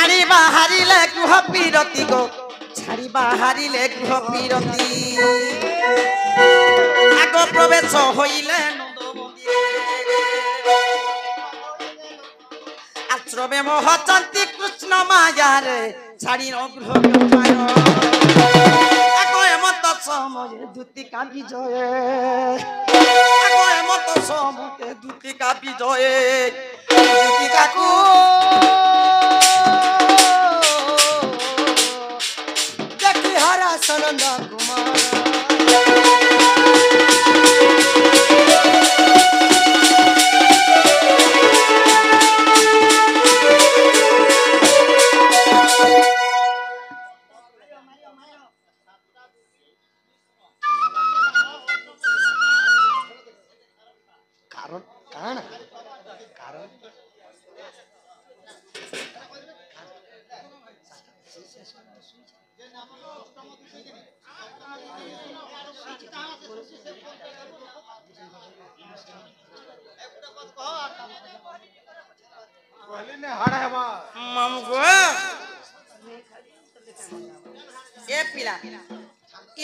ছাড়ি বাহারিলে গৃহ বিরতি গো ছাড়ি বাহারিলে গৃহ বিরতি আগ প্রবেশ হইলে আশ্রমে মহচন্তি কৃষ্ণ মায়ারে ছাড়ি অগ্রহ এমত সময়ে দ্যুতিকা বিজয়ে এমত সময়ে দ্যুতিকা বিজয়ে দ্যুতিকাকু দেখি হারা সনন্দ কুমার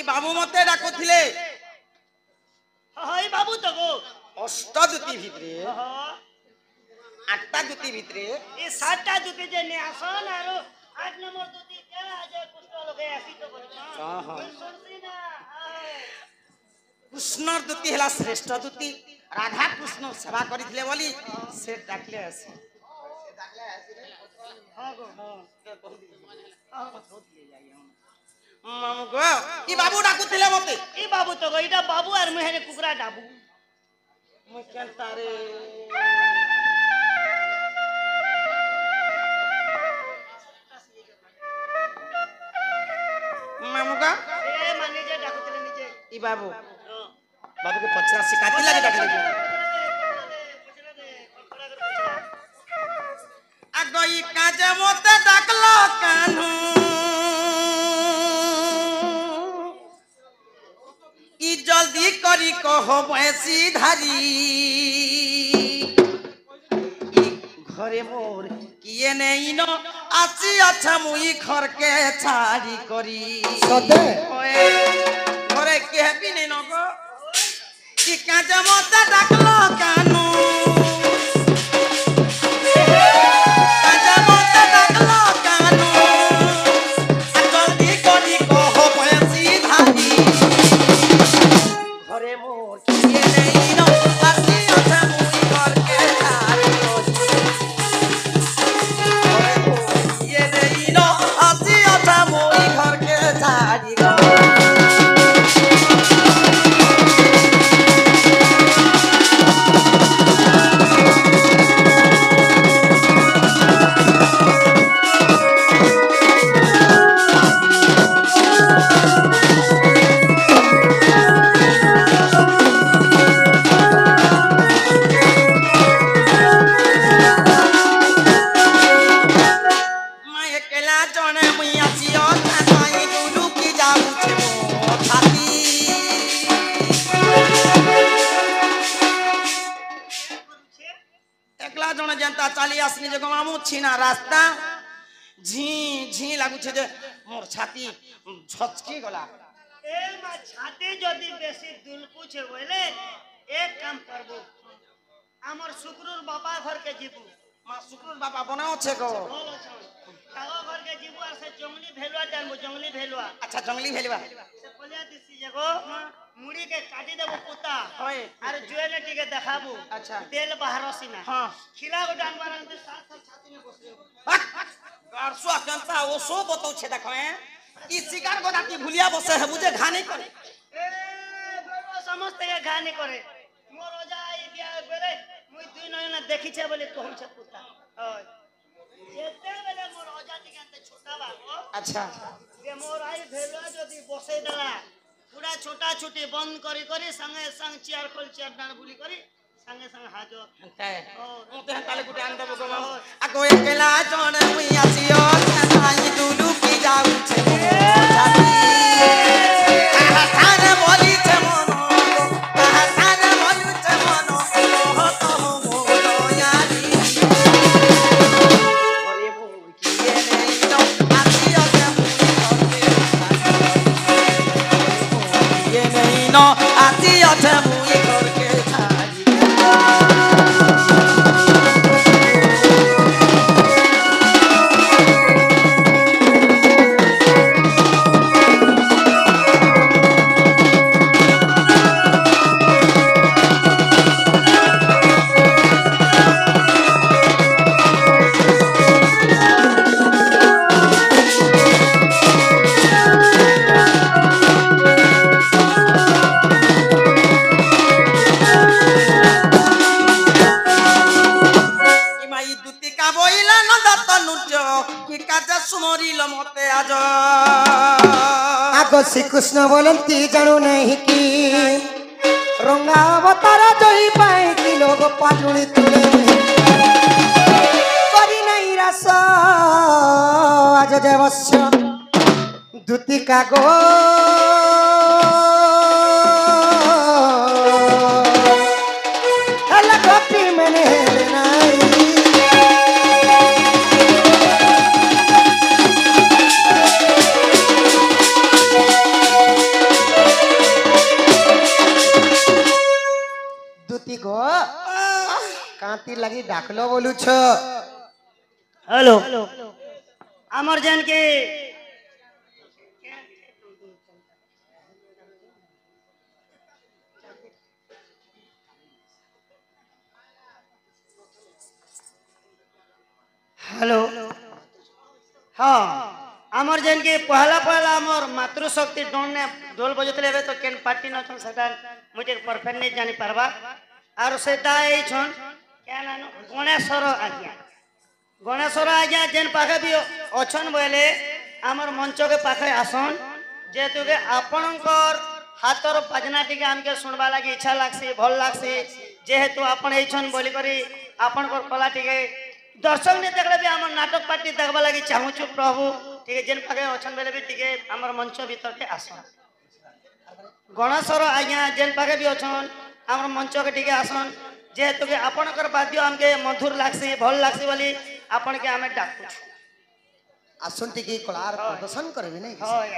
बाबू मते डाकुथिले हाय बाबू तो गो अष्ट जुति भितरे आठटा जुति भितरे ए सातटा जुति जे ने आसन आरो 8 नंबर जुति के आज कुछ लगे आसी तो हां हां सुनसी ना कृष्ण जुति हला श्रेष्ठ जुति राधा कृष्ण सेवा करिथिले बोली से डाकले आसी हां गो हां बहुत ले जाई हम मामू गो ई बाबू डाकुथिले मते ई बाबू तो गो इटा बाबू आर मुहेने कुकरा डाबू मु केनता रे मामू का ए माने जे डाकुथिले निजे ई बाबू बाबू के 85 काटी लागे डाकले अगई काजे मते डाकलो कान्हू जल्दी करी कह बैसी धारी घरे मोर किए नहीं न आसी अच्छा मुई घर के छाड़ी करी सते घरे के भी नहीं न गो कि काजे मते डाकलो कानू काजे मते डाकलो कानू जल्दी करी कह बैसी धारी घरे मोर किए नहीं न आसी अच्छा मुई घर के छाड़ी घरे मोर किए नहीं न आसी अच्छा मुई घर के छाड़ी रास्ता झी झी लागु छे जे मोर छाती झचकी गला ए मा छाती जदी बेसी दुलकु छे बोले एक काम करबो हमर शुक्रुर बाबा घर के जीबू मा शुक्रुर बाबा बनाओ छे गो कागो घर के जीबू और से जंगली भेलवा जानबो जंगली भेलवा अच्छा जंगली भेलवा से पलिया दिसी जगो मुड़ी के काटी देबो कुत्ता होय और जुएले टिके देखाबो अच्छा तेल बाहरसिना हां खिला गो डान बारन दे साथ साथ छाती में बसले गारसो अकंता ओ सो बतो छे देखो हैं ई शिकार गोदाती भुलिया बसे है मुझे घानी करे ए बेरो समस्त के घानी करे मोर ओजा आई बिया बेले मुई दुई नयना देखि छे बोले कहू छे कुत्ता होय जेते बेले मोर ओजा टिके छोटा बाबू अच्छा जे मोर आई भेलवा जदी बसे देला पूरा छोटा छोटी बंद करी करी संगे संग चेयर खोल चेयर डान बुली करी संगे संग हाजो हंते मुते ताले गुटे आन दबो गो आ को एकला जण मुई आसियो आई दुलु की जाऊ छे কে সুমরিল মতে আজ আগ শ্রীকৃষ্ণ বলন্তি জানু নাহি কি রঙা অবতার জয়ী পাই কি লোক পাটুনি তুলে করি নাই রাস আজ দেবস্য দুতি কাগো হেলা গপি মনে হেলে নাই দুতি গো কাঁতি লাগি ডাকলো বলুছ हेलो अमर जैन के हेलो हाँ अमर जैन के पहला पहला अमर मातृशक्ति डोन ने ढोल बजतले तो केन पार्टी न छन सेटा मुझे परफेक्ट नहीं जानी पारबा और सेटा ए छन क्या नानो गणेशर आज्ञा गणेशर आज्ञा जेन पाखे भी अछन बोले आमर मंच के पाखे आसन जेतु के आपणकर हाथर बाजना टिके हमके सुनबा लागि इच्छा लागसी भल लागसी जेहेतु आपण एछन बोली करी आपणकर कला टिके दर्शक ने देखले भी हमर नाटक पार्टी देखबा लागि चाहू छु प्रभु ठीक जेन पाखे अछन बेले भी टिके हमर मंच भीतर के आसन गणेशर आज्ञा जेन पाखे भी अछन हमर मंच के टिके आसन जेहेतु के आपणकर वाद्य हमके मधुर लागसी भल लागसी बोली आपण के हमें डाकू आसंती की कलार प्रदर्शन करबी नहीं होय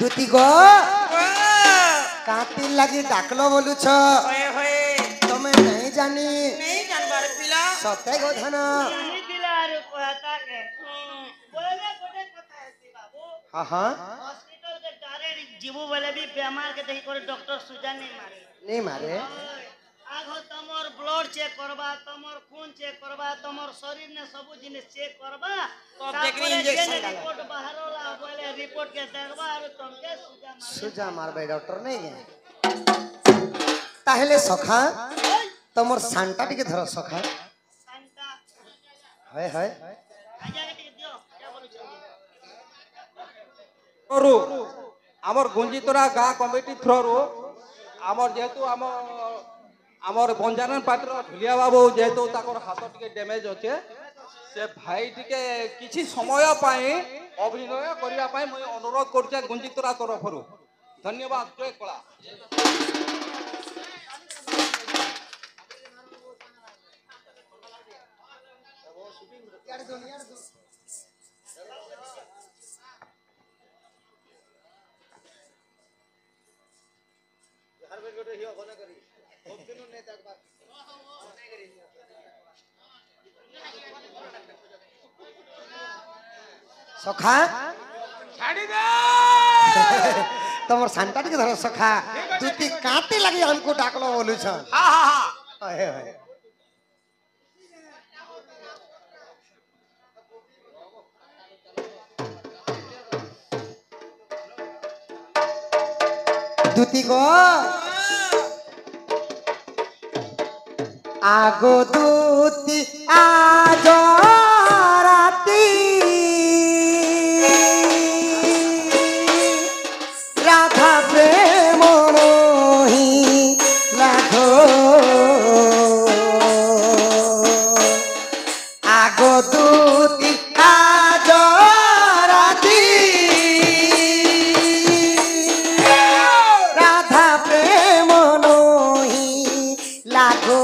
दुती गो कांति लगी डाकलो बोलू छ होए होए तमे नहीं जानी नहीं जानबार पिला सते गो धन नहीं दिलार कहता के बोले गोटे कथा है बाबू हां हां हॉस्पिटल के डायरेक्ट जीवू बोले भी बीमार के देखि करे डॉक्टर सुजान नहीं मारे नहीं मारे आगो तमर ब्लड चेक करबा तमर खून चेक करबा तमर शरीर ने सब जिनिस चेक करबा तब देखरी इंजेक्शन डाला रिपोर्ट बाहर होला बोले रिपोर्ट के देखबा और तुमके सुजा मारबे डॉक्टर नहीं है ताहले सखा तमर सांटा टिके धर सखा सांता हाय हाय आजा के दियो क्या बोलू चाहिए थ्रोरू आमर गुंजितरा गाँ कमिटी थ्रोरू आमर जेहेतु आमर बंजारन पात्र ढुलिया बाबू जेहेतु ताकर हाथ टिके डैमेज अच्छे से भाई टिके किछि समय पाए अभिनय करिया पाए मैं अनुरोध करछे गुंजितरा तरफरु धन्यवाद जय कला सखा छाड़ी दे तमर सांटा टिके धर सखा दुती कांति लगी हमको डाकलो बोलू छ हां हां हां हाय हाय दुती गो आगो दुती आज राती राधा प्रेम मोही लाखो आगो दुती आज राती राधा प्रेम मोही लागो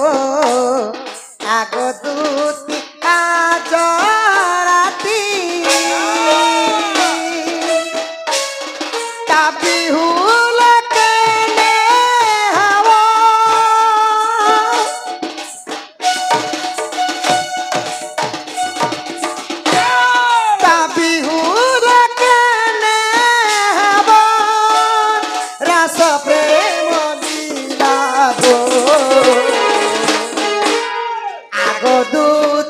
आगो दुती आज राती ताबी हुल केने हवा ताबी हुल केने हवा रस प्रेम लीला गो आगो दूत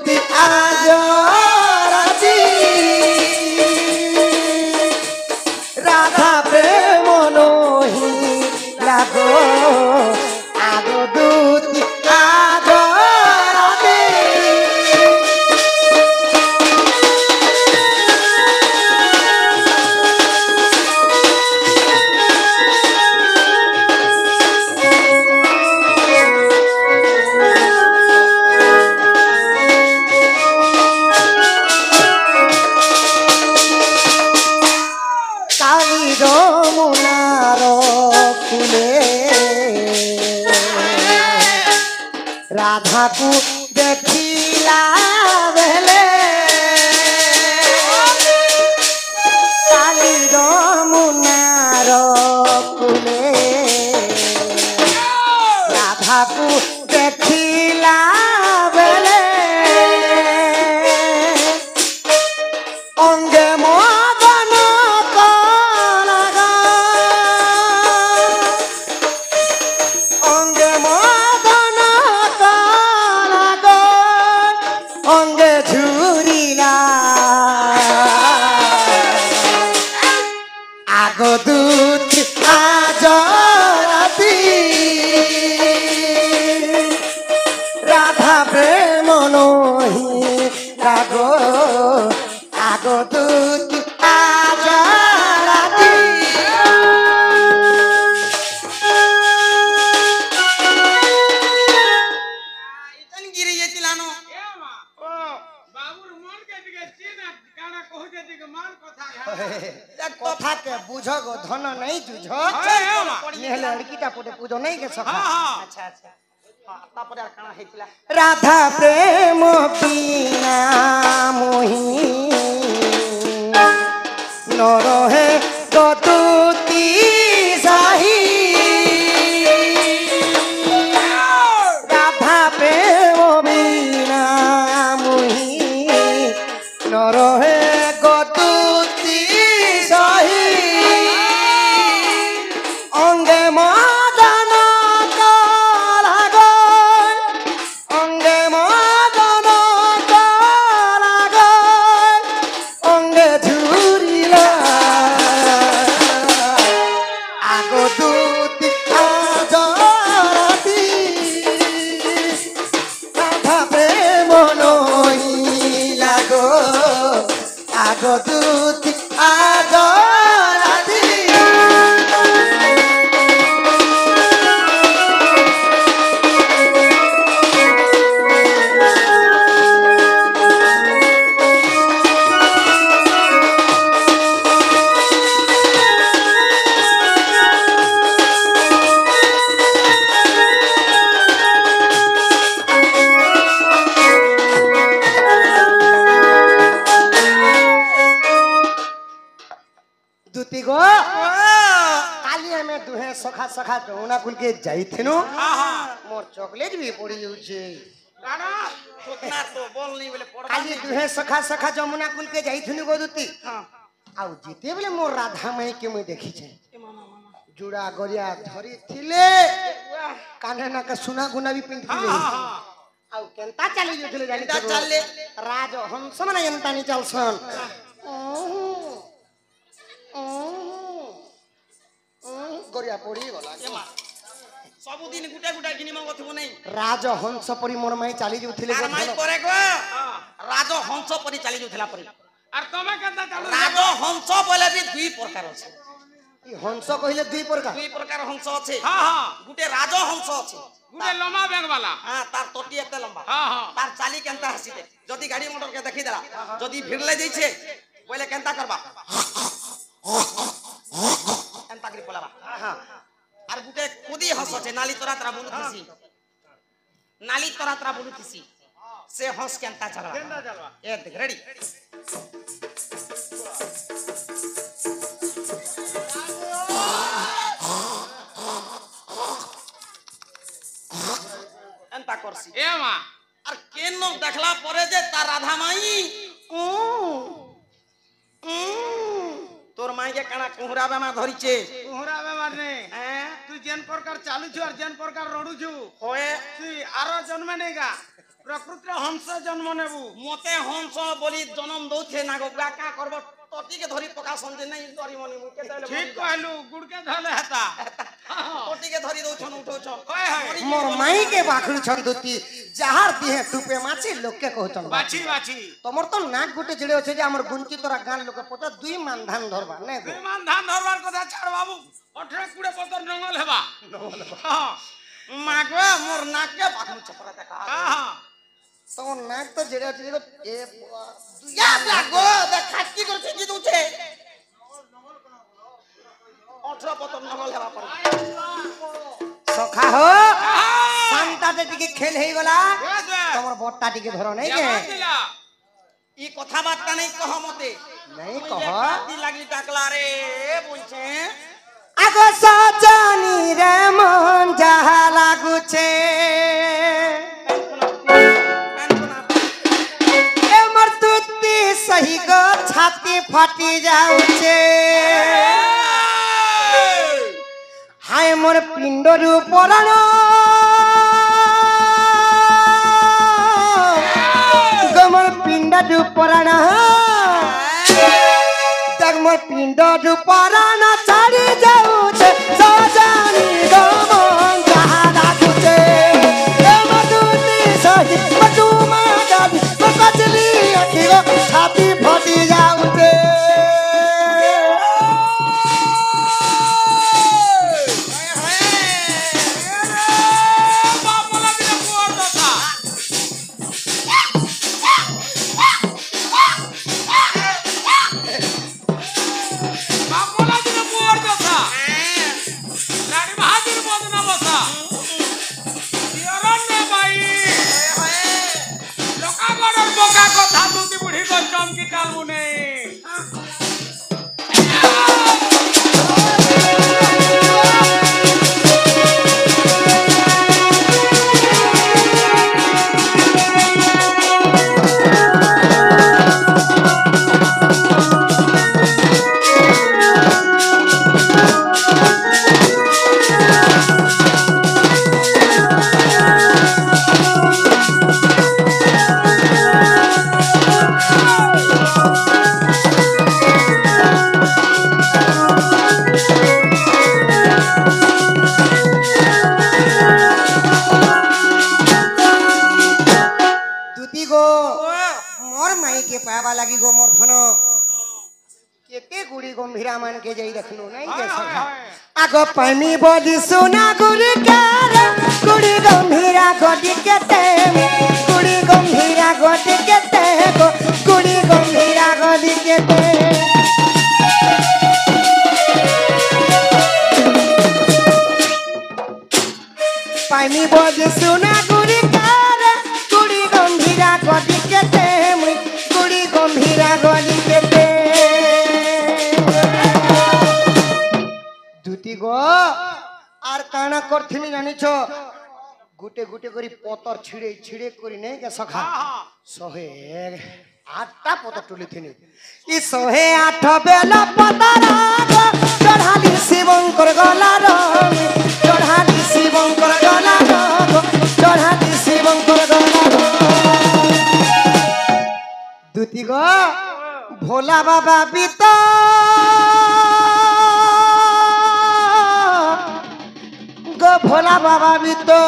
राधा को देखिला बेले काली यमुनार कूले राधा को देखिला बेले अंगे मदन कलगा अंगे मदन कलगा अंगे झुरिला आगो दूत आज राती राधा प्रेम नही रागो आगो दूत आज राती इतन गिरी जेतिलानो बाबूर मन के दिके सीना काना कहू जे दिके मान कथा कथा के बुझो गो धन नहीं जुझो ये लड़कीटा पुटे पूजो नहीं के सखा अच्छा अच्छा हां तापर यार काना हेतिला राधा प्रेम बिना मोही न रहे गदुती साही राधा प्रेम बिना मोही न रहे गदुती साही अंगे मदन कलगा अंगे मदन कलगा अंगे झुरिला आगो दूत आज राती राधा प्रेम नही लागो आगो दूत आज राती दूती गो काली हमें दुहे सखा सखा जमुना कुल के जाइथिनु मोर चॉकलेट भी पड़ी जाउछे काना सोतना तो बोल नहीं बोले पड़बा काली दुहे सखा सखा जमुना कुल के जाइथिनु गो दूती आउ जीते बेले मोर राधा माई के मुई देखि छे जुड़ा गरिया धरी थिले कान्हे ना के सुना गुना भी पिंध थिले आउ केनता चली जोथिले जानी केनता चलले? राज हंस मने जनता नि चलसन गरिया पड़ी गला एमा सब दिन गुटा गुटा किनि मंग थबो नहीं राज हंस परी मोर माई चली जोथिले आर माई करे गो राजो हंस परी चली जोथला परी और तमे केनता चालू राजो हंस बोले भी दुई प्रकार আছে ई हंस कहिले दुई प्रकार दुई प्रकार हंस আছে हां हां गुटे राजो हंस আছে गुडे लम्बा बैग वाला हां तार टोटी एते लंबा हां हां तार चाली केनता हसी दे जदी गाड़ी मोटर के देखि देला जदी भिड़ले जाइछे बोले केनता करबा केनता करी बोलाबा हां আর গুটে কুদি হস আছে নালি তোরা তোরা বলুতিছি নালি তোরা তোরা বলুতিছি সে হস কেনতা চলবা केनता चलवा এ দেখ রেডি এনতা করছি ए मां আর কেন দেখলা পরে যে তার রাধা মাই তোর মাইকে কানা কুহরাবে মা ধরিছে उहरा में मारने হ্যাঁ तू जेन प्रकार चालू छु और जेन प्रकार रडू छु হয়ে तू आरो जन्म नेगा प्रकृति हंस जन्म नेबू মতে হংস বলি জনম দউছে না গো কা করব টটিকে ধরি পকা সন্ধে নাই ধরি মনি মুকে দেলে ठीक कहलू गुड़ के धले हता টটিকে ধরি দউছন উঠোছন हाय हाय मोर माई के बाखड़ी छन दूती जहार दिहे टुपे माछी लोग के कहतन बाछी बाछी तमर तो नाक गुटे जिड़े আছে যে আমার গুঞ্চি তোরা গান লোকে পতা দুই মান ধান ধরবা নাই গো विमान धान धरवार কথা ছাড় বাবু 18 কুড়ে পতর নঙ্গল হেবা हां মাগো মোর নাকে পাখু চপরা দেখা हां हां তোর নাক তো জিড়ে আছে যে এ ইয়া লাগো দেখা কি করছে কি দউছে 18 পতন নগল হেবা পড়ে সখা হো শান্তা साथे टिके खेल हेई गला Yes, sir. तमर बट्टा टिके धरो नहीं जवाब के दिला ই কথাবার্তা নেই কহ মতে नहीं তুই कह যে কাঁদি লাগি ডাকলা রে বলছে आगो सजनी रे मन जहा लागुचे ए मोर तुत्ती सही गो छाती फाटी जाउचे हाय मोर पिंडरु पराण गमर पिंडरु पराण देख मोर पिंडरु पराण छाड़ी जाउचे सजनी गो मन जहा लागुचे ए मोर तुत्ती सही मटुमा दादी कचली अखी गो छाती फाटी जाउचे বাপলা দিলে কুয়ার দশা বাপলা দিলে কুয়ার দশা লাড়ি বাহাদুর বদনা বসা দিয়রন নে ভাই লোকাগড়র বোকা কথা দুদি বুড়ি গো চমকি টালবু নেই दुती गो मोर माई के पावा लगी गो मोर धन केते गुड़ी गंभीरा मान के जाई रखनो नहीं के सखा आगो पानी बोली सोना गुड़ी कार गुड़ी गंभीरा गोडी केते गुड़ी गंभीरा गोडी केते गो गुड़ी गंभीरा गोडी केते पानी बोली सोना गुड़ी कार गुड़ी गंभीरा गोडी केते गुड़ी गंभीरा गोडी केते दुती गो आर काना करथिनी जानिछ गुटे गुटे करी पतर छिड़े छिड़े करी नहीं के सखा सहे आठटा पतर टुली थिनी ई सहे आठ बेला पतरा चढ़ाली शिवंकर गला रंग चढ़ाली शिवंकर गला रंग चढ़ाली शिवंकर गला रंग दुती गो भोला बाबा बीता गो भोला बाबा भी तो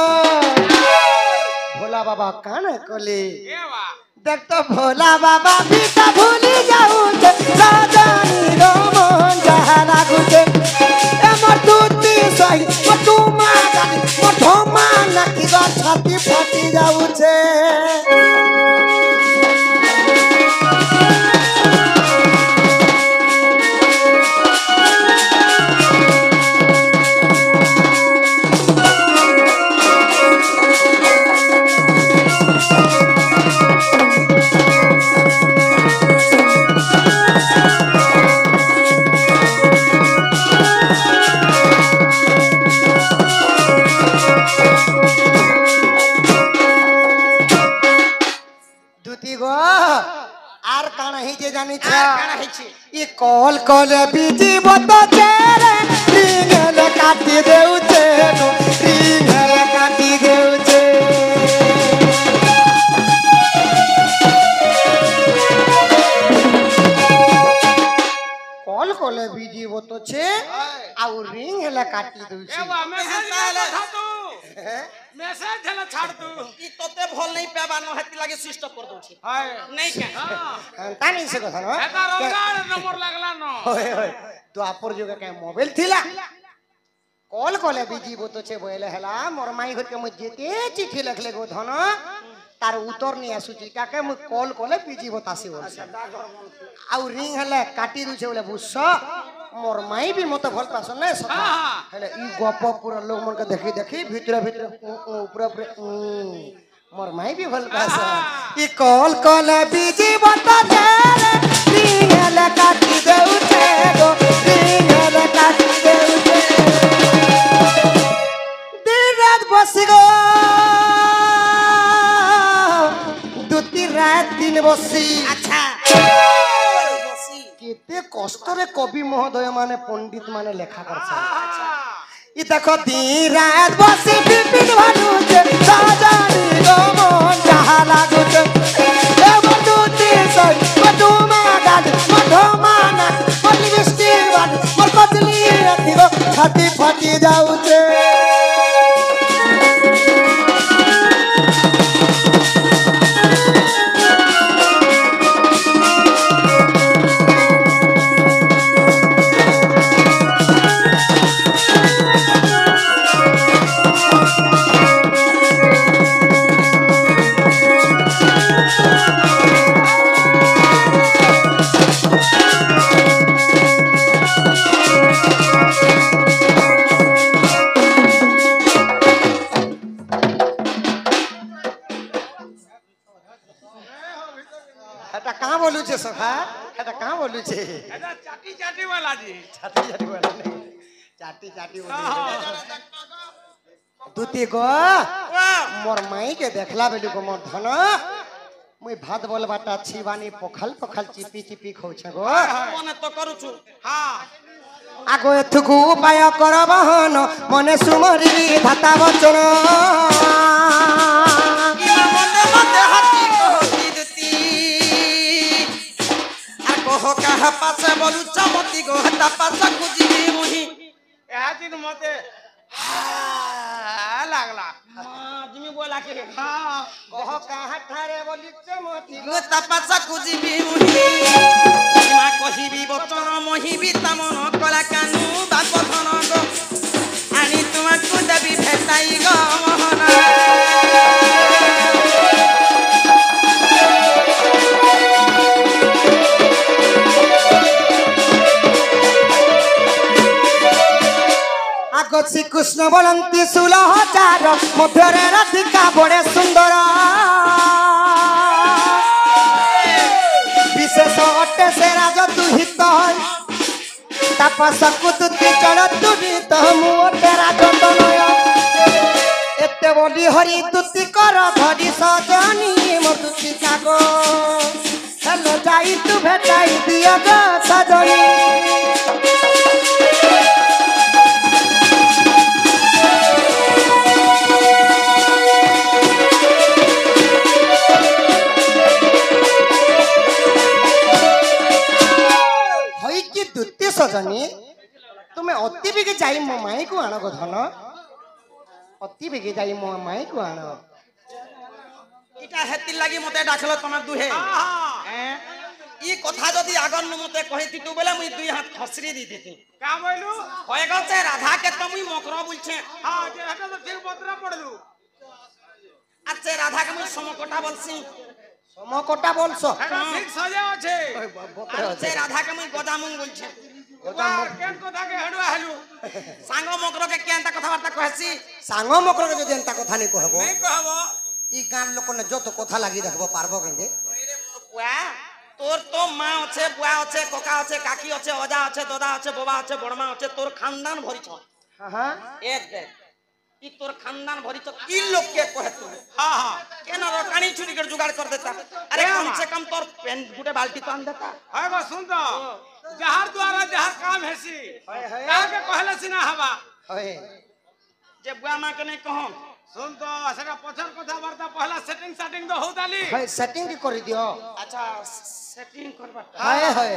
भोला बाबा कान कोले एवा देख तो भोला बाबा भी तो भूली जाऊ सजनी रो मन जहा लागुचे ए मोर तुती सही मटुमा दादी मठमा नकी गो छाती फाटी जाउचे दुती गो आर काना ही जे जानी छ কানা হইছে ई कॉल कॉल बीजी बतो चेरे रिंगल काटी देउचे रिंगल काटी देउचे कॉल कॉल बीजी बतो छे आउ रिंगल काटी देउचे एवा मेसेज তাহলে কথা তু মেসেজ ঢেলা ছাড় তু ই তোতে ভাল নাই পেবা ন হাতি লাগে সুইচ অফ করে দউছে হায় নাই কে হ্যাঁ तानी से कथा न এটা রঙ্গার নম্বর লাগলা ন होय होय तो आपर जो के मोबाइल थिला कॉल कॉल बीजी बतो छे बोले हला मोर माई घर के म जेते चिट्ठी लिखले गो धन तार उत्तर नहीं आसुची काके मु कॉल कॉल बीजी बतासी बोलसे आउ रिंग हले काटी दु छे बोले बुझस मोर माई भी मते भल पास नै सखा हाँ। हेले ई गप पूरा लोग मन के देखी देखी भीतर भीतर ऊपर ऊपर मोर माई भी भल पास ई कॉल कॉल बीजी बता दे रिंगल काटी दे उठे गो रिंगल काटी दे उठे दिन रात बस गो दुती रात दिन बसी अच्छा केते कष्टरे कवि महोदय माने पंडित माने लेखा करछन ई देखो दिन रात बसी बिपिन भानुचे साजानी गो मन जहा लागुचे ए बंधुती सई मधुमा गाड मधुमाना पल्ली बिस्ती बाड मोर पतली अथि गो फाटी फाटी जाउचे এটা কাঁ বলুছে সখা এটা কাঁ বলুছে এটা চাটি চাটি वाला जी চাটি চাটি বলে নাই চাটি চাটি বলে দুতি গো মোর মাইকে দেখলা বেলি গো মোর ধন মুই ভাত বলবাটা ছিবানি পখাল পখাল চিপি চিপি খাউছে গো মনে তো করুছু হ্যাঁ আগো এথুকু উপায় কর বহন মনে সুমরি ধাতা বচন ইমা মনে মতে হাতি কহতি দুতি আর কহ কাহা পাছে বলু চমতি গো হাতা পাছা খুঁজিবি মুহি ଏହା ଦିନ ମତେ লাগলা তুমি বলা কে কহ কাহা ঠারে বলি চমতি গো তা পাছা খুঁজিবি মুহি ইমা কহিবি বচন মহিবি তামন কলা কানু বাপ ধন গো আনি তোমাকু দেবি ভেটাই গো মোহনা আগো শ্রীকৃষ্ণ বলন্তি 16,000 মধ্যরে রাধিকা বড়ে সুন্দর বিশেষ অটে সে রাজ দুহিত তাপসকু তুতি চড় দুহিত মুটে রাজ তনয় এতে বলি হরি তুতি কর ধরি সজনী মতুতি কাগো হেলো যাই তু ভেটাই দিও গো সজনী सजनी तुम्हें अति बेगे जाई मो माई को आनो गो धन अति बेगे जाई मो माई को आनो इटा हेति लागि मते डाखलो तमे दुहे हैं ई कथा जदी आगन मते कहिति तू बेले मुई दुई हाथ खसरी दी देती का बोलू होय गছে राधा के तो मुई मकर बोलछे हां जे हटा तो ठीक बतरा पड़लू अच्छे राधा के मुई समकोटा बोलसी समकोटा बोलसो हेटा ठीक सजा আছে अच्छे राधा के मुई गदामुंग बोलछे केन কথা के हडवा हलू सांग मकर के केनता कथा वार्ता कहसी सांग मकर के जदी एंता कथा नै कहबो नहीं कहबो ई गान लोक ने जो तो कथा लागि रखबो पारबो केंजे बुआ तोर तो माँ अच्छे बुआ अच्छे कोका अच्छे काकी अच्छे ओजा अच्छे दादा अच्छे बाबा अच्छे बड़मा अच्छे तोर खानदान भरी छ हां हां एक दे ई तोर खानदान भरी छ ई लोग के कहे तू हां हां केना रो कानी चुरी के जुगाड़ कर देता अरे कम से कम तोर पेन गुटे बाल्टी तो आन देता हाय बा सुन तो जहर द्वारा जहर काम हैसी का के कहले सिना हवा होय जे बुआ माँ के नहीं कहम सुन तो असरा पछर कथा वार्ता पहला सेटिंग सेटिंग तो होताली होय सेटिंग भी कर दियो अच्छा सेटिंग करबा हाय होय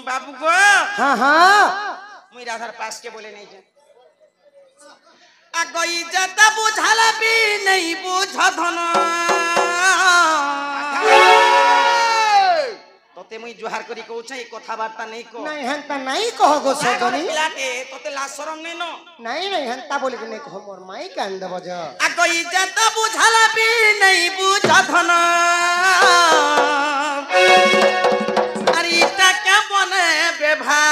बाबू को हां हां मुई राधार पास के बोले नहीं जे आ गई जता बुझाला भी नहीं बुझ धन तोते मुई जुहार करी कहू छै कथा वार्ता नहीं को नहीं हंता नहीं कहो गो सजनी पिलाटे तोते ला शरम नहीं नो नहीं नहीं हंता बोल के नहीं कहो मोर माई के अंदर बजा आ गई जता बुझाला भी नहीं बुझ धन अरे टा के बने बेभा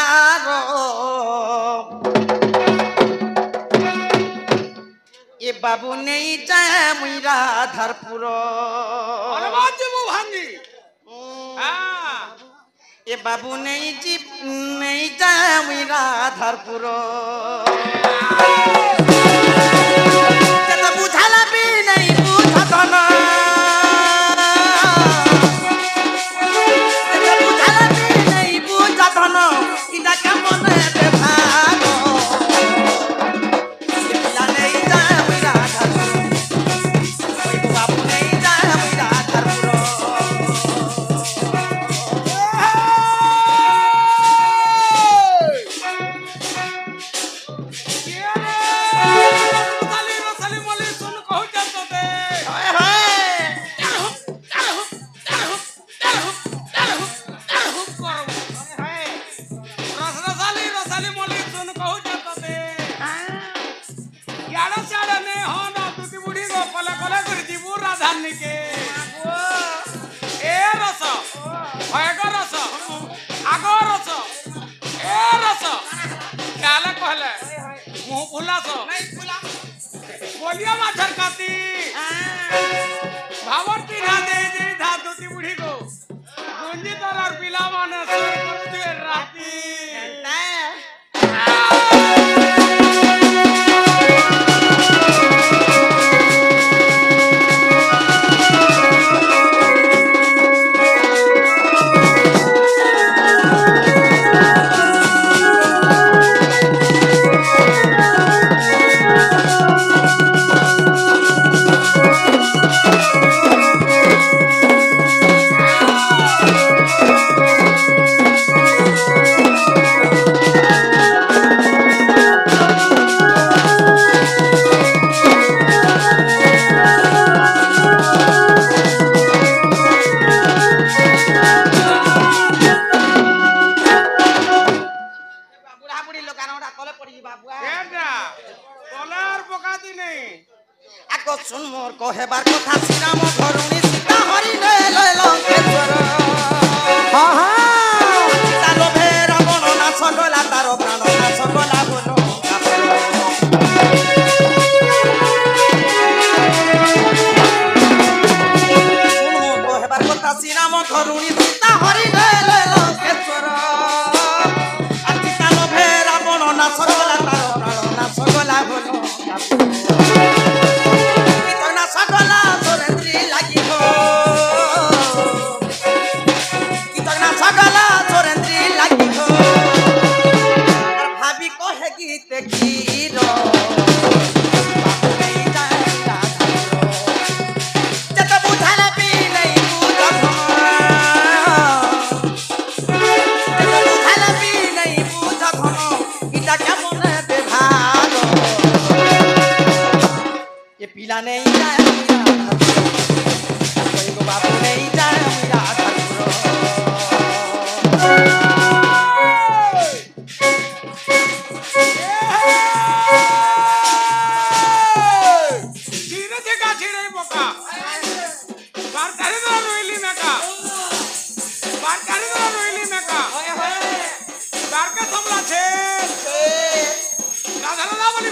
বাবু নেই যায় মুই রাধারপুর অনুবাদ যে মু ভাঙ্গি হ্যাঁ এ বাবু নেই যায় মুই রাধারপুর বুঝালা বি নেই বুঝাতন বুঝালা বি নেই বুঝাতন ইটা কেমন ভাগ নেই যায় মুই রাধারপুর বাবু নেই যায় মুই রাধারপুর बोलिया माछर काती भावती ना दे दे धातुती बुढ़ी को गुंजी तोर और पिला माने सोर कर दे राती सुन मोर कहेबार कथा श्रीराम धरुणी सीता हरि ने लंकेश्वर तारो भेर बन नाश गला तारो प्राण नाश गला बोलो सुन मोर कहेबार कथा श्रीराम धरुणी सीता हरि ने लंकेश्वर तारो भेर बन नाश गला तारो प्राण नाश गला बोलो सकला सोरेंद्री लागी हो कितना सकला सोरेंद्री लागी हो और भाभी कहे गीत गिरो जत बुझाला भी नहीं बुझाला भी नहीं बुझत इटा क्या मन बेभारो ये पीला नहीं जाए बाबू नहीं जाए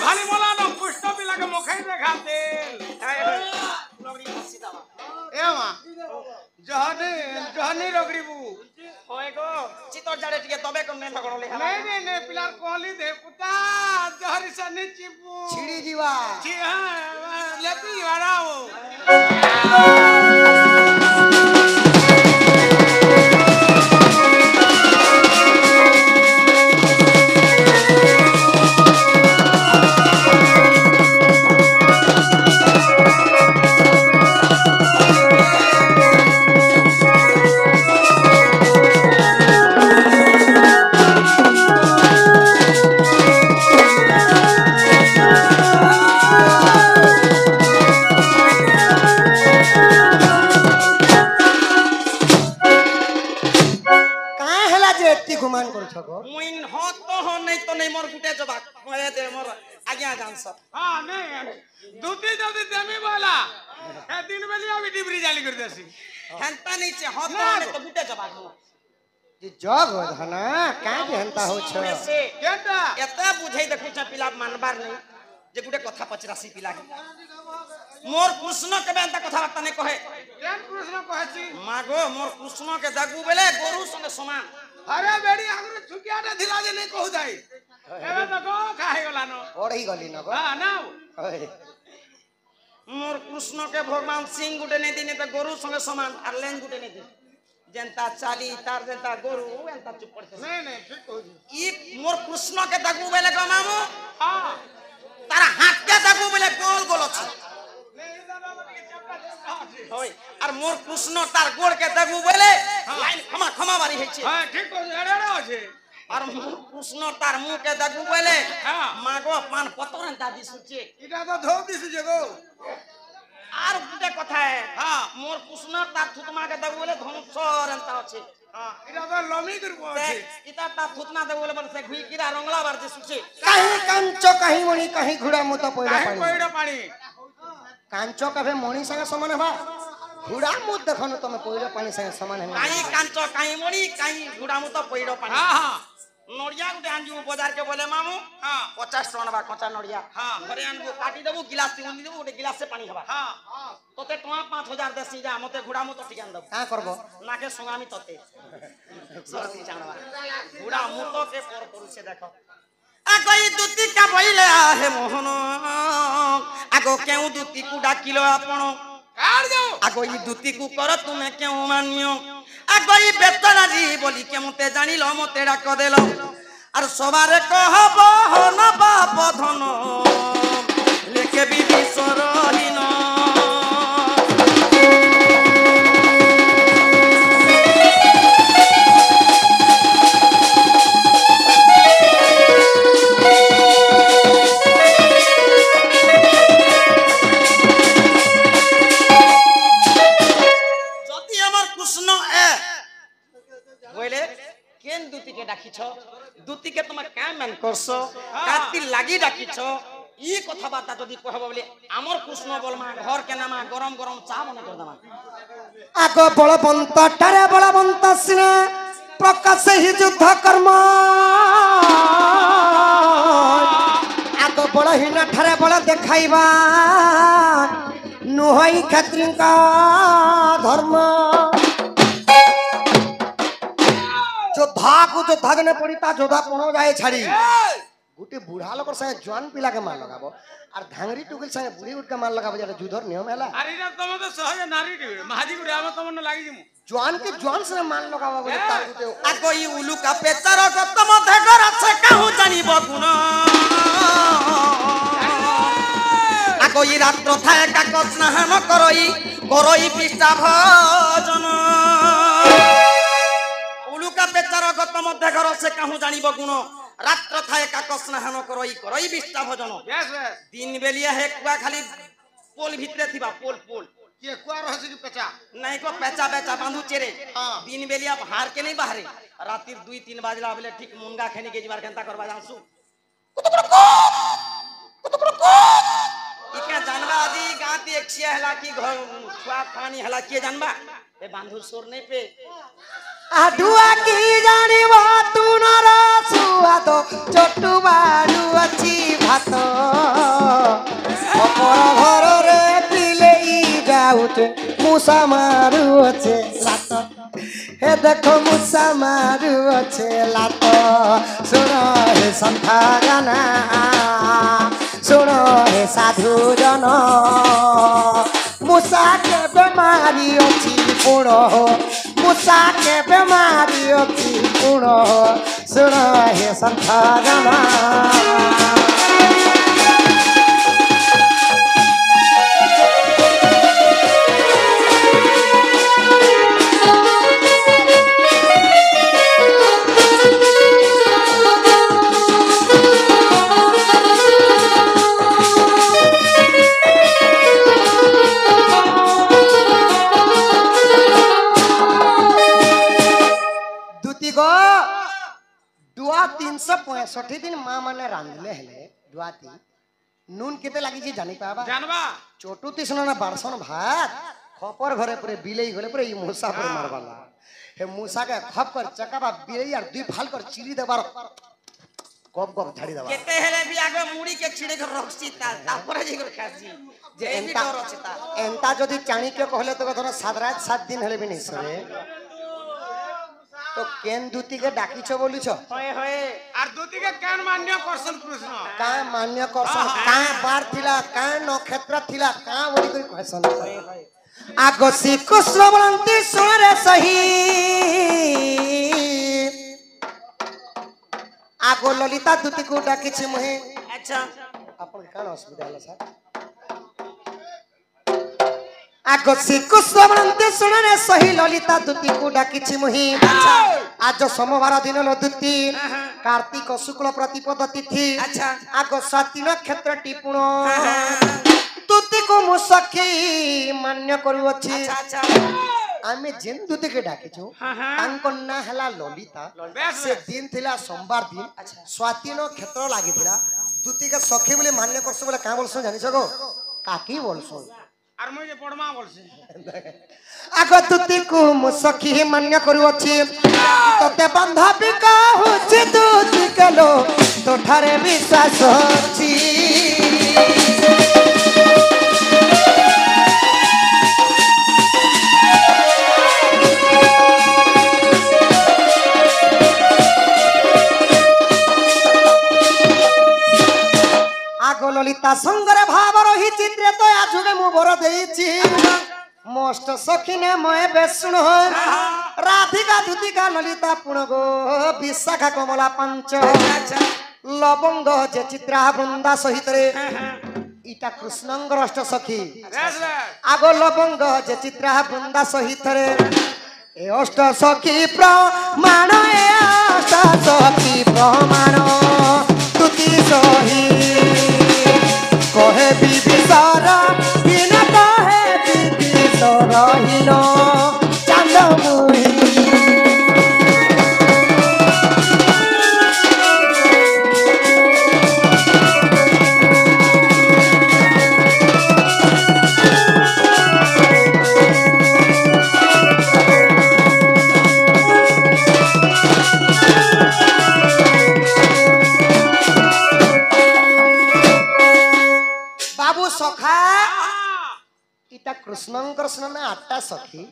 भाली बोला ना पुष्ट भी लगे मुखे देखाते जहनी रगड़ी बू होए गो चितोर जाड़े टिके तबे कम नहीं लगड़ले नहीं पिलार कोहली दे पुता जहरी से नी चिपू छिड़ी जीवा जी हां लेती वाराओ गुमान कर छको मुइन हो तो नहीं मोर गुटे जबा होए दे मोर आज्ञा जान सब हां नहीं दूती जल्दी देमी बोला ए दिन बेलिया भी डिबरी जाली कर देसी हंता नहीं छे हो तो गुटे जबा जे जग हो धना का जे हंता हो छ केटा एते बुझै देखै छ पिला मानबार नहीं जे गुटे कथा पचरासी पिला मोर कृष्ण केबे एंता कथा बार्ता ने कहे केन कृष्ण कहछि मागो मोर कृष्ण के दागू बेले गोरु संगे समान अरे बेड़ी आगरे छुकियाटा धिला जे नहीं कहू जाई एबे तो गो काहे गला न ओढ़ी गली न गो हां ना ओए मोर कृष्ण के भगवान सिंह गुटे ने दिने तो गोरु संगे समान आर लेन गुटे ने दिन जनता चाली तार जनता गोरु एंता चुप पड़ते नहीं नहीं ठीक कहू ई मोर कृष्ण के दागू बेले गो मामू हां तारा हाथ के दागू बेले गोल गोल अछि नहीं दादा के चपटा चपटा अछि होय आर मोर कृष्ण तार गोड़ के दागू बेले लाइन खमा खमा बारी है छे हां ठीक कहू एड़ेड़ो अछि और मोर कृष्ण तार मुंह के दागू बेले हां मागो पान पतर एंता दिसुचे इटा तो धो दिस जेगो आर गुटे कथा है हां मोर कृष्ण तार थुतमा के दागू बेले धनुषर एंता अछि हां इटा तो लमी करबो अछि इता ता थुतना दागू बेले बन से घुई किरा रंगला बार दिसुचे कहीं कांचो कहीं मणि कहीं घुड़ा मुत पइड़ा काहे पानी कोइडा पानी कांचो कभे मणि संगे समान बा घुड़ा मुत देखनु तमे पइड़ा पानी संगे समान है काई कांचो काई मणि काई गुडा मुत पइडो पानी हां हां नड़िया गुटे आंजू बाजार के बोले मामू हां 50 टन बा कच्चा नड़िया हाँ। घरे आनबो काटी देबो गिलास से उंदी देबो गुटे गिलास से पानी हबा हां तोते टवा 5000 देसी जा मते घुडा मुत ठिकान देबो का करबो नाके सुंगामी तोते सरती जानवा घुडा मुत के पर करू से देखो आगई दुती का बइले आहे मोहन आगो केउ दुती को डाकिलो आपण काट जाओ आगई दुती को कर तुमे केउ मानियो आगई बेतरारी बोली के मते जानिलो मते डाक देलो आर सबारे कहबो न बाप धन लेके बिबी सरहीन दूती के तुम क्या मन करसो काती लागी डाकिछो ई कथा बार्ता जदी कहबो बोले हमर कृष्ण बोलमा घर के नामा गरम गरम चा बने कर दमा आगो बलवंत टारे बलवंत सिने प्रकाश ही युद्ध कर्म आगो बलहीन ठारे बल देखाइबा नुहई क्षत्रिय का धर्म जोधा जने पड़ीता जोधा कोनो जाए छाड़ी गुटे बुढ़ा लोकर संगे जवान पिला के मार लगाबो और धांगरी टुकिल संगे बुढ़ी उठ के मार लगाबो जेटा जुधर नियम हैला अरे ना तुम तो सहज नारी टिवे महाजी गुड़े आम तुम न लागी जिमु जवान के जवान से मार लगाबो बोले तार गुटे आगो ई उलू का पेचर गतम धगर से कहू जानी बगुण आगो ई रात्र थाए का स्नान करई पिष्टा भजन उलुका बेचार गत मध्य घर से कहूँ जानिब गुण रात्र थाए काक स्नान करई विष्टा भजन यस यस दिन बेलिया है कुआ खाली पोल भितरे थिबा पोल पोल ये कुआ रहसी की पेचा नहीं को पेचा बेचा बांधू चेरे हाँ। दिन बेलिया हार के नहीं बाहरे रातिर 2-3 बजला बेले ठीक मुंगा खेनी के जीवार केंता करबा जांसु इके जानबा आदि गाती एकसिया हला की घर खुआ पानी हला के जानबा ए बांधू सोर नहीं पे आडुआ की जानिबा तू नरा सुआदो चट्टू बाडू अछि भात अपर घर रे पिलेई जाउते मुसा मारू अछि लात हे देखो मुसा मारू अछि लात सुनो हे संथा गाना सुनो हे साधु जन मुसा के बेमारी अछि पुणो मुसा के बेमारी अछि पुणो सुनो हे संथा गाना दुआ 365 दिन माँ माने रांधले हेले दुआती नून केते लागी छी जानी पाबा जानबा छोटू तीसना ना बारसन भात खपर घरे पूरे बिलेई गले पूरे ई मूसा पर मारवाला हे मूसा के खप कर चकाबा बिलेई यार दुई फाल कर चिरी देबार गप गप झाड़ी दबा केते हेले भी आगे मुड़ी के छिड़े के रखसी तापर जे कर खासी जे जे एंता डर अछि ता एंता जदि चाणी के कहले तो धर 7 दिन हेले भी नहीं सरे तो केन दूती के डाकी छ बोली छ होए होए আর দুদিকে কেন মান্য করছেন কৃষ্ণ का मान्य करसन का बार थिला का नक्षत्र थिला का बोली कोई कहसन आगो श्रीकृष्ण बोलंती सुन रे सही आगो ललिता दूती को डाकी छी मुहे अच्छा अपन कान असुविधा होला सर आगो श्रीकृष्ण बोलंती सुन रे सही ललिता दूती को डाकी छी मुही आज सोमवार दिन लो दूती कार्तिक शुक्ल प्रतिपद तिथि अच्छा आगो स्वाति नक्षत्र टिपुण दूती को मु सखी मान्य करूअछि अच्छा अच्छा आमे जेन दूती के डाकिछु तांको ना हला ललिता से दिन थिला सोमवार दिन स्वाति नक्षत्र लागिथिला दूती के सखी बोले मान्य करसो बोले का बोलसो जानि सको काकी बोलसो আর মই যে বড়মা বলছি आगो दूती को मु सखी मान्य करूअछि तते बांधबी का होछि दूती केलो तो ठारे विश्वास अछि आगो ललिता संगरे भाव रही चित्रे तो आजुगे मु बर देइछि मोस्ट सखीने मय बेसुण राधिका दूतिका ललिता पुणगो विशाखा कमला पंच लवंग जे चित्रा वृंदा सहित रे इटा कृष्णंग अष्ट सखी आगो लवंग जे चित्रा वृंदा सहित रे ए अष्ट सखी प्रमाण ए अष्ट सखी प्रमाण तुति सही कहे विभीषण बिन कहे विभीषण रहिनो चांद मुही बाबू सखा इटा कृष्णंकर स्नान आठटा सखी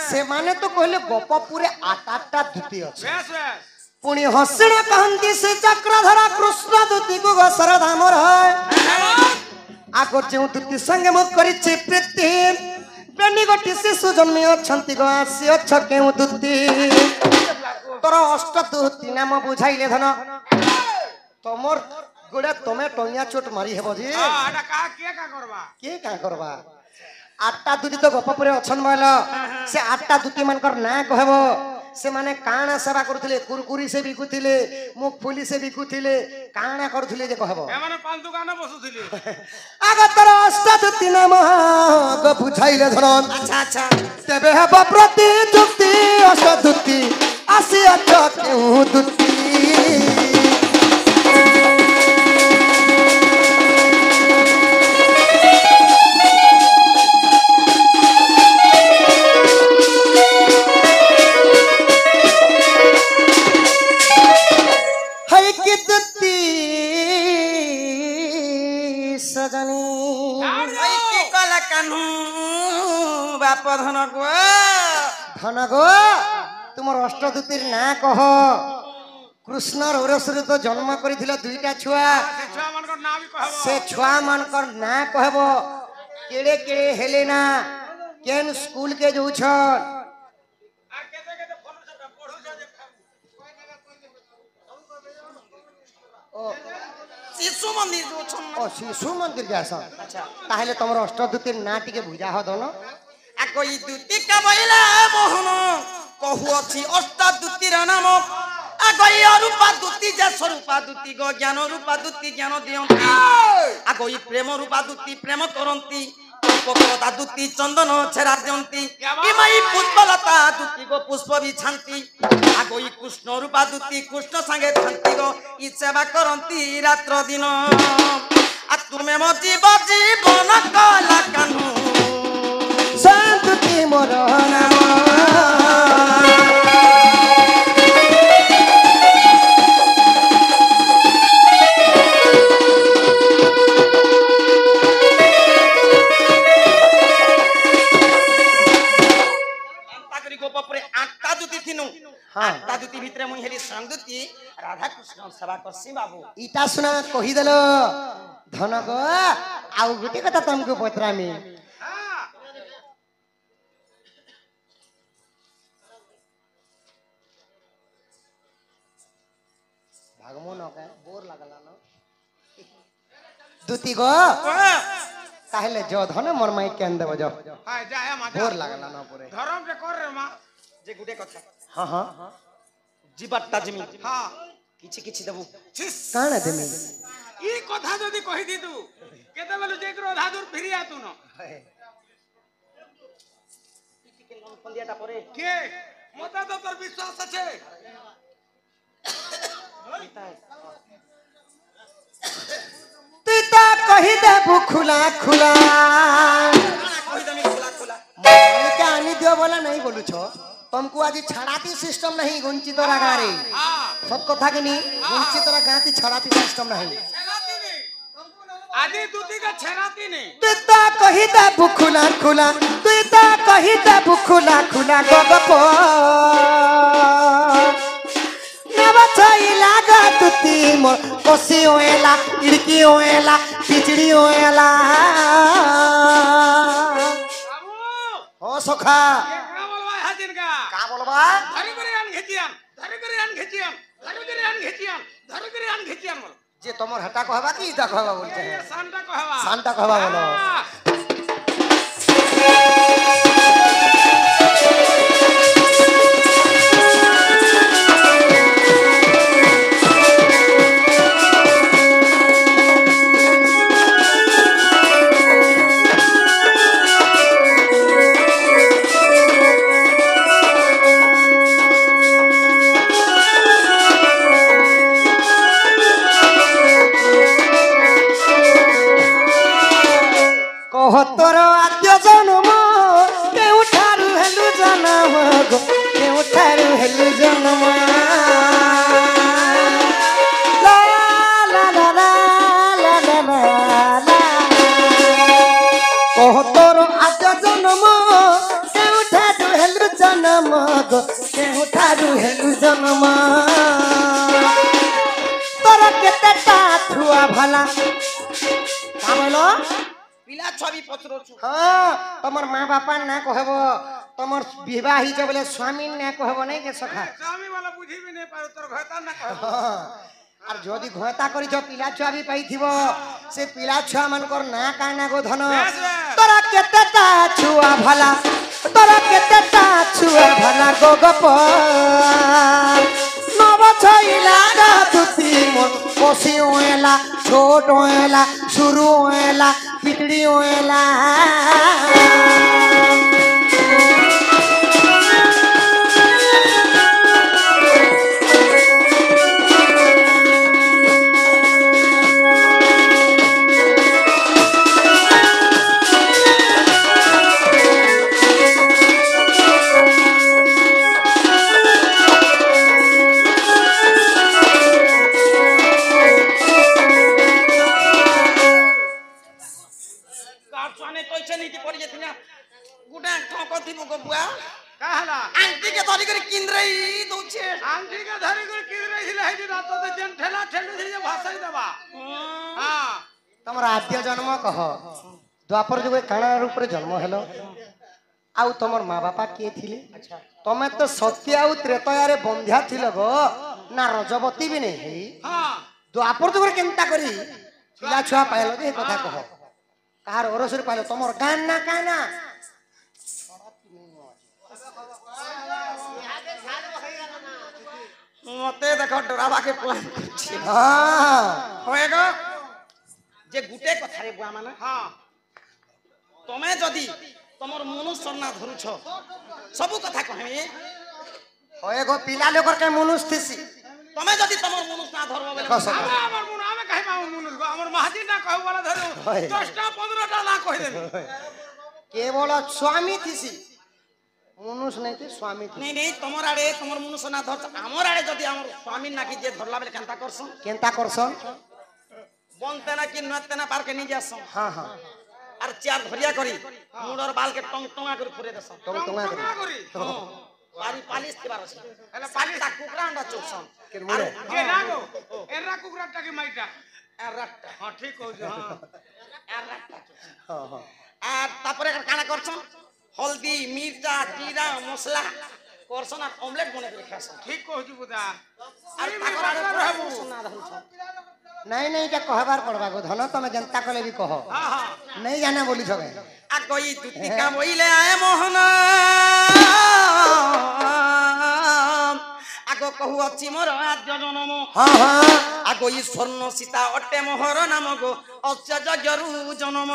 से माने तो कहले गोपपुरे आठटा दूती अछि বেশ বেশ पुणी हसण कहंती से चक्रधरा कृष्ण दूती को गसर धामर है आगो जेउ दूती संगे मु करिछि प्रीति बेनी गोटी शिशु जन्मी अछंती गो आसी अछ केउ दूती तोर अष्ट दूती नाम बुझाइले धन तमर गोडा तमे टंगिया चोट मारी हेबो जी এটা কা কে কা করবা के का करबा आठटा दूती तो गोपपुरे अछन माला से आठटा दूती मानकर ना कहबो से माने काना सेवा करथिले कुरकुरी से बिकुथिले मुखफुली से बिकुथिले काना करथिले जे कहबो এমানে পান দোকানে বসুছিলি आगतर अष्ट दूती नाम ग बुझाइले धरन अच्छा अच्छा तेबे हेब प्रति दूती अष्ट दूती आसी अठ केउ दूती सजनी ओई की कला कान्हू बाप धन गो धन गो तुमर अष्टदूतीर ना कह कृष्ण रौरसरे तो जन्म करिथिला दुईटा छुआ সে ছুয়া মানকর না বি কহব से छुआ मानकर ना कहबो केड़े केड़े हेले ना केन स्कूल के जो छन আর কেতে কেতে ফোন সব পড়ু যা যে ओ शिशु मंदिर जो छन ओ शिशु मंदिर के आसन अच्छा ताहले तुमर अष्टदूतीर ना टिके बुझा ह दन आ कोई दूती का बैला मोहन कहू अछि अष्ट दूतीर नाम आ कोई रूपा दूती जे स्वरूपा दूती गो ज्ञान रूपा दूती ज्ञान दियंती आ कोई प्रेम रूपा दूती प्रेम करंती उपकरता दूती चंदन छेरा दियंती इमाई पुष्पलता दूती गो पुष्प बिछांती आ कोई कृष्ण रूपा दूती कृष्ण संगे थांती गो ई सेवा करंती रात्र दिन आ तुमे मो जीवन कला कान्हू संतुति मोर नाम हाँ। आठटा दुती भितरे मुई हेली संदुती राधा कृष्ण सेवा करसी बाबू इटा सुना कहीदेल धन गो आउ गोटे कथा तुमको पचरामी भागमो न का बोर लागला न दुती गो ताहले जो धन मोर माई केन देबो जो हाय जाय मा बोर लागला न पुरे धरम रे कर रे मा जे गुटे कथा हां हां जीवाटा जिमी हां किछि किछि देबू छिस काण देमी ई कथा जदी कहि दी तू केते बेलु जे करो धादुर फिरि आतु न टिके लोन पंदियाटा परे के मता तो तोर विश्वास আছে तीता कही देबू खुला खुला कहि दमी खुला खुला मोबाइल के आनी दियो बोला नहीं बोलू छो तुमको आज छड़ाती सिस्टम नहीं गुंची तोरा गारे हां सब कथा के नहीं गुंची तोरा गाती छड़ाती सिस्टम नहीं छेराती नहीं आदि दूती का छेराती नहीं तीता कही देबू खुला खुला तीता कही देबू खुला खुला गगप नवा छई लागा तुती मोर कोसी ओएला इड़की ओएला पिचड़ी ओएला बाबू हो सोखा ये का बोलवा हाजिर का बोलबा धरी करे आन घेचियान धरी करे आन घेचियान धरी करे आन घेचियान धरी करे आन घेचियान बोल जे तमर हटा कहबा की इटा कहबा बोलते ये हैं शांता कहवा शांता कहवा बोलो हाँ। कह तोर आद्य जन्म केउठारु हेलु जन्म गो केउठारु हेलु जन्म ला ला ला ला ला ला ला कह तोर आद्य जन्म केउठारु हेलु जन्म गो केउठारु हेलु जन्म तोर केते छुआ भला का बोलो पिला छवि पत्रो छु हाँ तमर माँ बापा ना कहबो तमर विवाही जब बोले स्वामी ना कहबो नहीं के सखा स्वामी वाला बुझी भी नहीं पारो तोर घता ना कहबो हाँ আর যদি ঘয়তা করি ছ পিলা ছুয়া বি পাইথিব সে পিলা ছুয়া মানকর না কানা গো ধন তোরা কেতেটা ছুয়া ভলা তোরা কেতেটা ছুয়া ভলা গো গপ নব ছইলা দুতি মন কষি ওয়েলা ছোট ওয়েলা শুরু ওয়েলা পিটড়ি ওয়েলা काटवाने कइसे नीति पड़ी जेथिना गुडा ठोक थिबो गो बुआ का हला आंटी के धरी कर किंद्रई दउछे आंटी का धरी कर किद रही हिला हेदी रात तो जन ठेला ठेलू से भाषा देबा हां तमर आद्य जन्म कह द्वापर जुगे काना रूप रे जन्म हेलो आउ तमर माँ बापा किए थिले अच्छा तमे तो सत्य आउ त्रेतया रे बंध्या थिल गो ना रजवती भी नहीं हेई हां द्वापर जुगे केनता करी पिला छुआ पाइलो जे कथा कह कार ओरसुर पाइलो तमर गान ना काना मते देखो डरावा के प्लान करछि हां होएगो जे गुटे कथा रे बुआ माने हां तमे जदी तमर मनुष्य ना धरुछ सब कथा कहबे होए गो पिला लोकर के मनुष्य थिसी तमे जदी तमर मनुष्य ना धरबो देखो सब हमर मुन आमे कहि माऊ मुनुस गो हमर महाजी ना कहू वाला धरू 10टा 15टा ना कहि देबे केवल स्वामी थिसी मनुष्य नहीं थे स्वामी थी नहीं नहीं तमर आड़े तमर मनुष्य ना धर हमर आड़े जदी हमर स्वामी ना कि जे धरला बेले केनता करसन केनता करसन बनते ना कि नते ना पार के नहीं जासन हाँ हाँ और चार धरिया करी मुडर बाल के टंग टंगा कर फुरे देसन तुम टंगा कर करी পারি পালিশ দিবার আছে হেলা পালিশ কুকুরা আন্ডা চোকছন কেন মুড়ে কেনা গো এরা কুকুরাটাকে মাইটা এরাটা হ্যাঁ ঠিক কইছো হ্যাঁ এরাটা হ্যাঁ হ্যাঁ আর তারপরে কানা করছন হলদি মির্চা জিরা মশলা করছন আর অমলেট বনে করে খাসন ঠিক কইছো বুদা আর তাকর আরে প্রভু সোনা ধরছন নাই নাই এটা কহবার পড়বা গো ধন তুমি জনতা কলে বি কহ হ্যাঁ হ্যাঁ নাই জানা বলি সবে আগই দুতিকা বইলে আয় মোহন আগ কহু অছি মোর আদ্য জনম হ্যাঁ হ্যাঁ আগই স্বর্ণ সীতা অটে মোহর নাম গো অস্যজরু জনম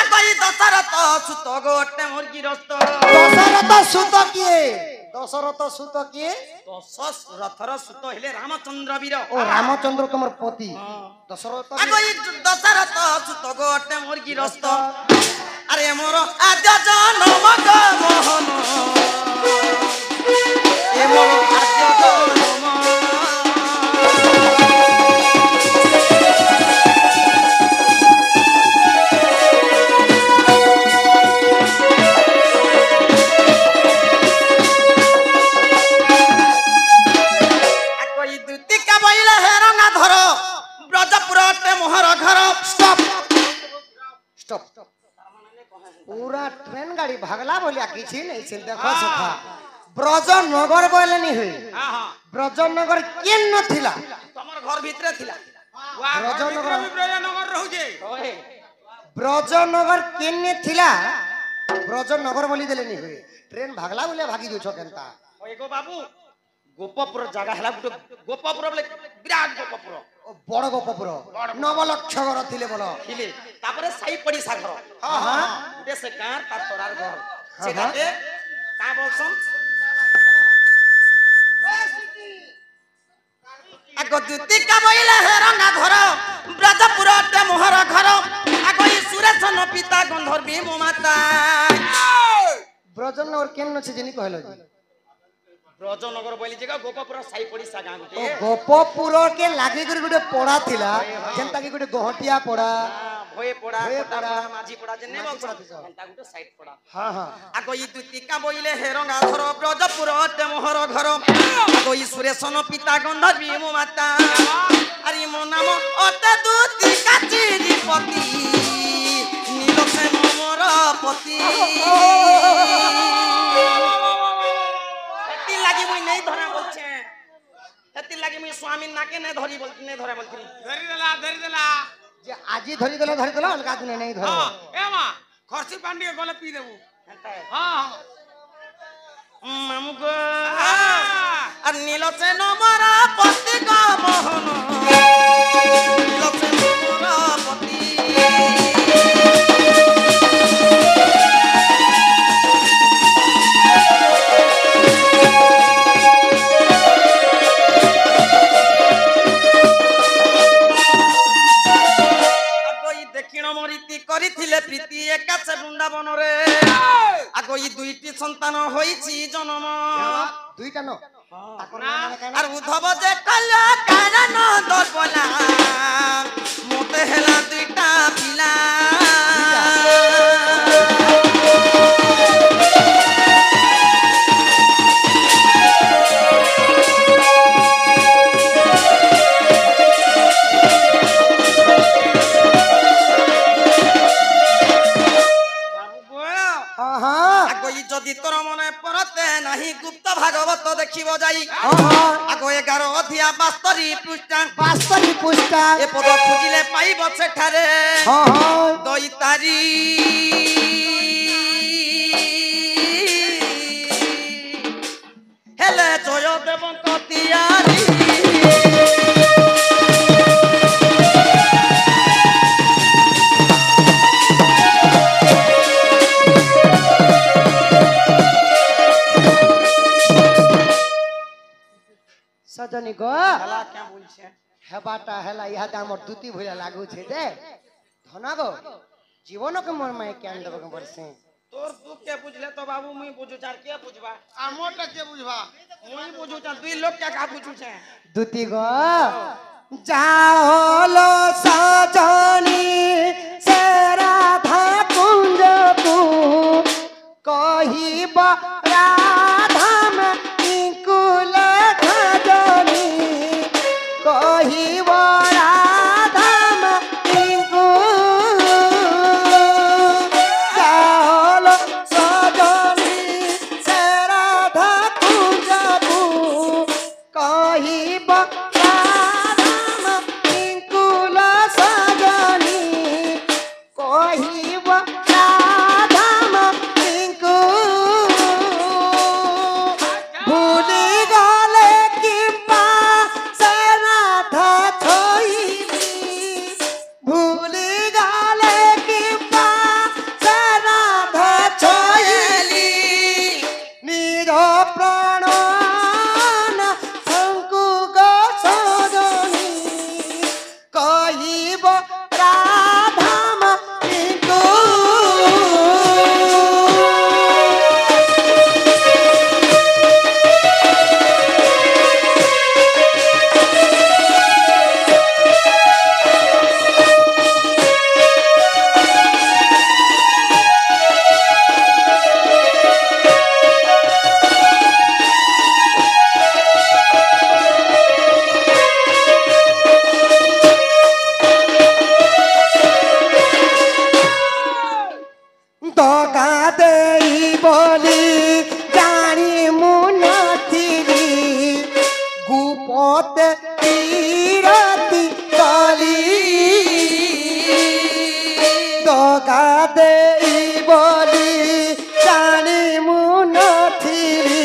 আগই দশরথ সুত গো অটে মোর গিরস্ত দশরথ সুত কিয়ে দশরথ সুত কিয়ে দশরথর সুত হেলে রামচন্দ্র বীর ও রামচন্দ্র তোমার পতি দশরথ আগই দশরথ সুত গো অটে মোর গিরস্ত আরে মোর আদ্য জনম গো মোহন এ মোর আদ্য জনম আকই দুতিকা বইলে হেরঙ্গা ধর ব্রজপুর অটে মোহর ঘর স্টপ স্টপ पूरा ट्रेन गाड़ी भागला बोलिया किछि नहीं से देखो सुखा ब्रजनगर बोले नहीं हुई হ্যাঁ হ্যাঁ ब्रजनगर केन न थिला তোমার ঘর ভিতরে ଥିଲା ওয়া ব্রজনগর। ব্রজনগর রহুছে ওহে ब्रजनगर केन ने थिला ब्रजनगर बोली देले नहीं हुई ट्रेन भागला बोले भागी जो केनता ওই গো বাবু গোপপুর জায়গা হেলা গুটো গোপপুর বলে বিরাট গোপপুর ओ बड़ गोपपुर नवलक्षगर थिले बोलो ଥିଲେ তারপরে সাই পড়িসা ঘর हां हां গুটে সে গাঁ তার তোরার ঘর সেটাতে কা বলছন আগ দুতিকা বইলে হেরঙ্গা ধর ব্রজপুর অটে মোহর ঘর আগই সুরেশন পিতা গন্ধর্বী মাতা ब्रजनगर केन न छे जनी कहलो जी ব্রজনগর বলি জায়গা গোপপুর সাই পড়িসা গাঁ ओ গুটে गोपपुर के लागी करी गुटे पड़ा थिला जेंता की गुटे गहटिया पड़ा ভয়ে পড়া ভয়ে কোটা পড়া, পড়া মাঝি পড়া যে নে মাঝি বলছন পড়া দিছ। এন্তা গুটো সাইড পড়া हां हां আগই দুতিকা বইলে হেরঙ্গা ধর ব্রজপুর অটে মোহর ঘর আগই সুরেশন পিতা গন্ধর্বী মাতা আরে মো নাম অটে দুতিকা চিরিপতি নীলসেন মোর পতি এতি লাগি মুই নেই ধরা বলছে এতি লাগি মুই স্বামীর নাকে নে ধরি বলছি নে ধরা বলছি ধরি দেলা जे आजी धरी देला अलगा दिने नहीं धरो হ্যাঁ এ মা খরচি পান্ডি গলে পি দেবু হ্যাঁ মামু গো হ্যাঁ আর নীলসেন মোর পতি গো মোহন নীলসেন মোর পতি আগই দক্ষিণ মরিতি করিছিলে প্রীতি একাছে বৃন্দাবনরে আগই দুইটি সন্তান হইছি জন্ম दुईटा न ताकर ना। नाम काना আর উদ্ধব যে কল কারণ দর্পলা মোতে হেলা দুইটা পিলা বাবু গো हां हां আগই যদি তোর মনে পড়তে নাহি গুপ্ত ভাগবত দেখিব যাই हां हां আগ 11 অধ্যায় 72 পৃষ্ঠা वास्तविक पुष्टा এ পদ খুঁজিলে পাইব সেঠারে हां हां দইতারি হেলে জয় দেব কতিয়ারি सजनी गो শালা কে বলছে हेबाटा हेला इहा हमर दुती भइला लागू छे जे धना गो जीवन के मोर माय ज्ञान देबे के परसे তোর দুঃখ কে বুঝলে তো বাবু মুই বুঝু চার কে বুঝবা আর মোটা কে বুঝবা মুই বুঝু চার দুই লোক কে কা বুঝুছে दुती गो जाओलो सजनी से राधा कुंज को कहिब राधा বলি জানি মুনথিলি গুপত তিরতি কলি দগা দেই বলি জানি মুনথিলি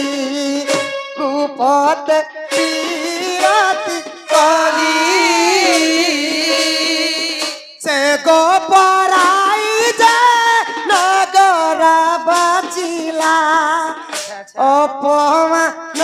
গুপত তিরতি কলি সে গোপরাই যে নগর বাজিলা অপমান